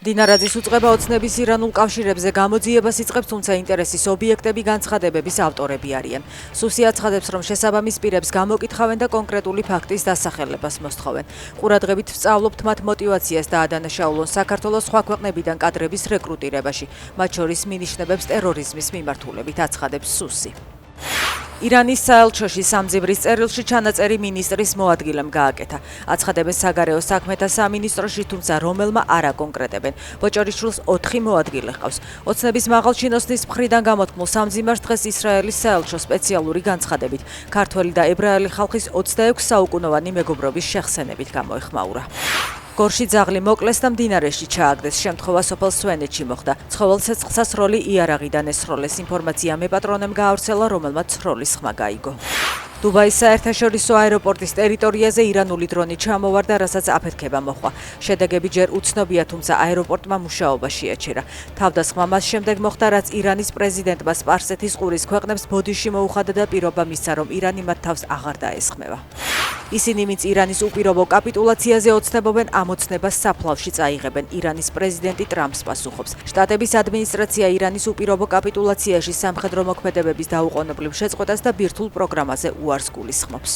დინარაძის უწყება ოცნების ირანულ კავშირებზე გამოძიებას იწყებს, თუმცა ინტერესის ობიექტები განცხადებების ავტორები არიან. სუსი აცხადებს, რომ შესაბამის პირებს გამოკითხავენ და კონკრეტული ფაქტის დასახელებას მოსთხოვენ. ყურადღებით ვსწავლობთ მათ მოტივაციას და ადანაშაულონ საქართველოს სხვა ქვეყნებიდან კადრების რეკრუტირებაში, მათ შორის მინიშნებებს ტერორიზმის მიმართულებით, აცხადებს სუსი. ირანის საელჩოში სამძებრის წერილში ჩანაწერი მინისტრის მოადგილემ გააკეთა. აცხადებენ საგარეო საქმეთა სამინისტროში, თუმცა რომელმა არ აკონკრეტებენ. ბოჭორიშვილს 4 მოადგილე ჰყავს. ოცნების მაღალჩინოსნის მხრიდან გამოთქმულ სამძიმარს დღეს ისრაელის საელჩო სპეციალური განცხადებით ქართველი და ებრაელი ხალხის 26 საუკუნოვანი მეგობრობის შეხსენებით გამოეხმაურა. გორში ძაღლი მოკლეს და მდინარეში ჩააგდეს. შემთხვევა სოფელ სვენეთში მოხდა. ცხოველცეცხლსა სროლი იარაღიდან ესროლეს. ინფორმაცია მეპატრონემ გაავრცელა, რომელმაც სროლის ხმა გაიგო. დუბაის საერთაშორისო აეროპორტის ტერიტორიაზე ირანული დრონი ჩამოვარდა, რასაც აფეთქება მოჰყვა. შედეგები ჯერ უცნობია, თუმცა აეროპორტმა მუშაობაში ეჩერა. თავდასხმა მას შემდეგ მოხდა, რაც ირანის პრეზიდენტმა სპარსეთის ყურის ქვეყნებს ბოდიში მოუხადა და პირობა მისცა, რომ ირანი მათ თავს აღარ დაესხმევა. ისინი მის ირანის უპირობო კაპიტულაციაზე ოცნებობენ, ამოცნებას საფლავში წაიღებენ. ირანის პრეზიდენტი ტრამპს პასუხობს. შტატების ადმინისტრაცია ირანის უპირობო კაპიტულაციაში სამხედრო მოქმედებების დაუყოვნებლივ შეწყვეტას და ბირთვულ პროგრამაზე უარს გულისხმობს.